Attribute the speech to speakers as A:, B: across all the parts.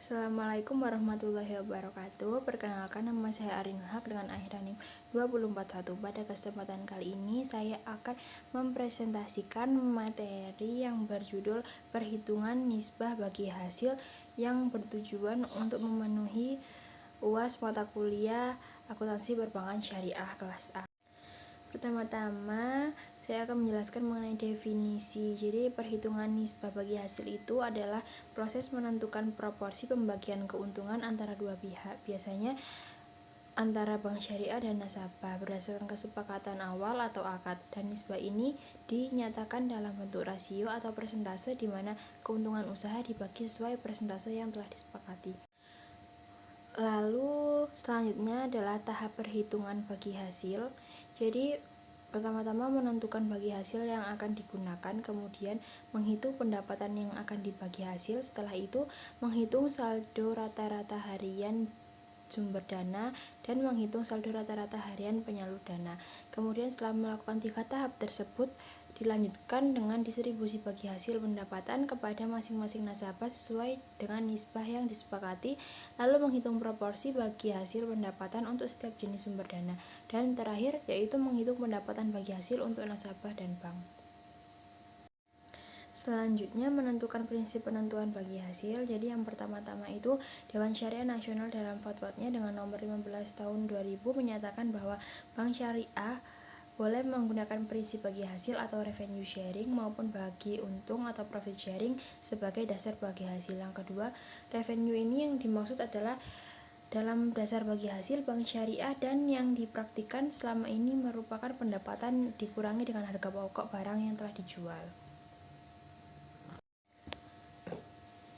A: Assalamualaikum warahmatullahi wabarakatuh. Perkenalkan, nama saya Arinul Haq dengan akhiran NIM 2041. Pada kesempatan kali ini saya akan mempresentasikan materi yang berjudul perhitungan nisbah bagi hasil yang bertujuan untuk memenuhi UAS mata kuliah akuntansi perbankan syariah kelas A. Pertama-tama saya akan menjelaskan mengenai definisi. Jadi perhitungan nisbah bagi hasil itu adalah proses menentukan proporsi pembagian keuntungan antara dua pihak, biasanya antara bank syariah dan nasabah berdasarkan kesepakatan awal atau akad, dan nisbah ini dinyatakan dalam bentuk rasio atau persentase di mana keuntungan usaha dibagi sesuai persentase yang telah disepakati. Lalu selanjutnya adalah tahap perhitungan bagi hasil. Jadi pertama-tama menentukan bagi hasil yang akan digunakan, kemudian menghitung pendapatan yang akan dibagi hasil, setelah itu menghitung saldo rata-rata harian sumber dana dan menghitung saldo rata-rata harian penyalur dana. Kemudian setelah melakukan 3 tahap tersebut, dilanjutkan dengan distribusi bagi hasil pendapatan kepada masing-masing nasabah sesuai dengan nisbah yang disepakati, lalu menghitung proporsi bagi hasil pendapatan untuk setiap jenis sumber dana, dan terakhir yaitu menghitung pendapatan bagi hasil untuk nasabah dan bank. Selanjutnya menentukan prinsip penentuan bagi hasil. Jadi yang pertama-tama itu Dewan Syariah Nasional dalam fatwanya dengan nomor 15 tahun 2000 menyatakan bahwa bank syariah boleh menggunakan prinsip bagi hasil atau revenue sharing maupun bagi untung atau profit sharing sebagai dasar bagi hasil. Yang kedua, revenue ini yang dimaksud adalah dalam dasar bagi hasil bank syariah dan yang dipraktikkan selama ini merupakan pendapatan dikurangi dengan harga pokok barang yang telah dijual.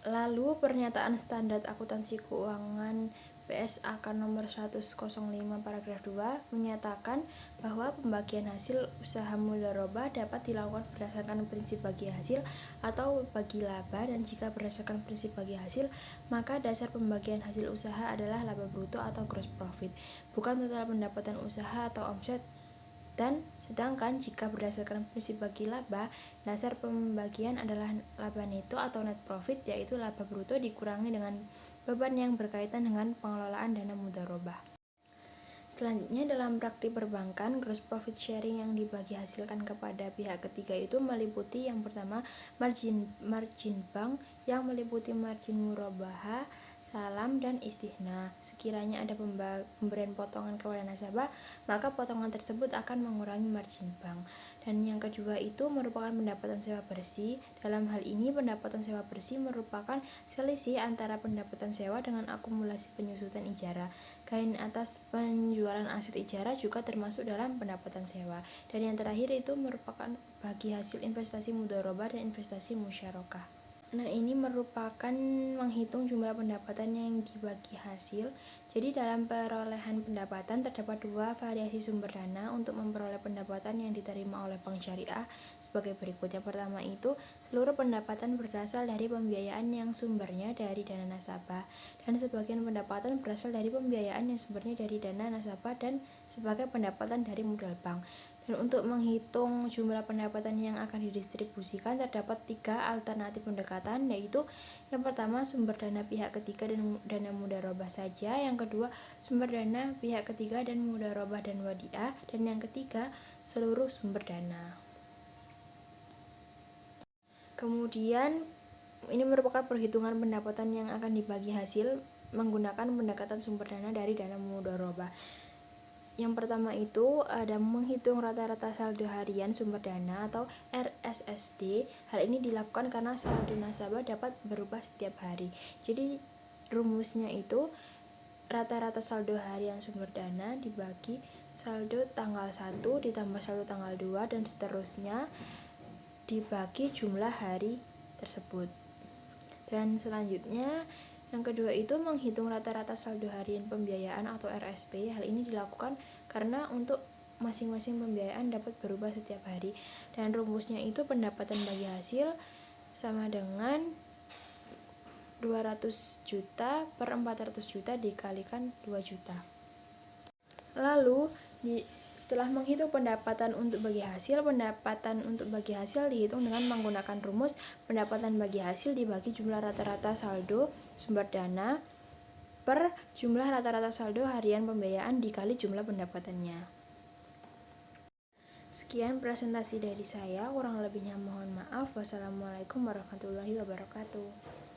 A: Lalu pernyataan standar akuntansi keuangan PSAK nomor 105 paragraf 2 menyatakan bahwa pembagian hasil usaha mudharabah dapat dilakukan berdasarkan prinsip bagi hasil atau bagi laba, dan jika berdasarkan prinsip bagi hasil maka dasar pembagian hasil usaha adalah laba bruto atau gross profit, bukan total pendapatan usaha atau omset. Dan sedangkan jika berdasarkan prinsip bagi laba, dasar pembagian adalah laba neto atau net profit, yaitu laba bruto dikurangi dengan beban yang berkaitan dengan pengelolaan dana mudharabah. Selanjutnya dalam praktik perbankan, gross profit sharing yang dibagi hasilkan kepada pihak ketiga itu meliputi yang pertama margin bank, yang meliputi margin murabahah, salam, dan istihna. Sekiranya ada pemberian potongan kepada nasabah, maka potongan tersebut akan mengurangi margin bank. Dan yang kedua itu merupakan pendapatan sewa bersih. Dalam hal ini pendapatan sewa bersih merupakan selisih antara pendapatan sewa dengan akumulasi penyusutan ijarah. Gain atas penjualan aset ijarah juga termasuk dalam pendapatan sewa. Dan yang terakhir itu merupakan bagi hasil investasi mudharabah dan investasi musyarakah. Nah, ini merupakan menghitung jumlah pendapatan yang dibagi hasil. Jadi dalam perolehan pendapatan terdapat dua variasi sumber dana untuk memperoleh pendapatan yang diterima oleh bank syariah sebagai berikut. Yang pertama itu seluruh pendapatan berasal dari pembiayaan yang sumbernya dari dana nasabah, dan sebagian pendapatan berasal dari pembiayaan yang sumbernya dari dana nasabah dan sebagai pendapatan dari modal bank. Dan untuk menghitung jumlah pendapatan yang akan didistribusikan terdapat 3 alternatif pendekatan, yaitu yang pertama sumber dana pihak ketiga dan dana mudharabah saja, yang kedua sumber dana pihak ketiga dan mudharabah dan wadiah, dan yang ketiga seluruh sumber dana. Kemudian ini merupakan perhitungan pendapatan yang akan dibagi hasil menggunakan pendekatan sumber dana dari dana mudharabah. Yang pertama itu ada menghitung rata-rata saldo harian sumber dana atau RSSD. Hal ini dilakukan karena saldo nasabah dapat berubah setiap hari. Jadi rumusnya itu rata-rata saldo harian sumber dana dibagi saldo tanggal 1 ditambah saldo tanggal 2 dan seterusnya dibagi jumlah hari tersebut. Dan selanjutnya yang kedua itu menghitung rata-rata saldo harian pembiayaan atau RSP. Hal ini dilakukan karena untuk masing-masing pembiayaan dapat berubah setiap hari. Dan rumusnya itu pendapatan bagi hasil sama dengan 200 juta per 400 juta dikalikan 2 juta. Lalu Setelah menghitung pendapatan untuk bagi hasil dihitung dengan menggunakan rumus pendapatan bagi hasil dibagi jumlah rata-rata saldo sumber dana per jumlah rata-rata saldo harian pembiayaan dikali jumlah pendapatannya. Sekian presentasi dari saya, kurang lebihnya mohon maaf. Wassalamualaikum warahmatullahi wabarakatuh.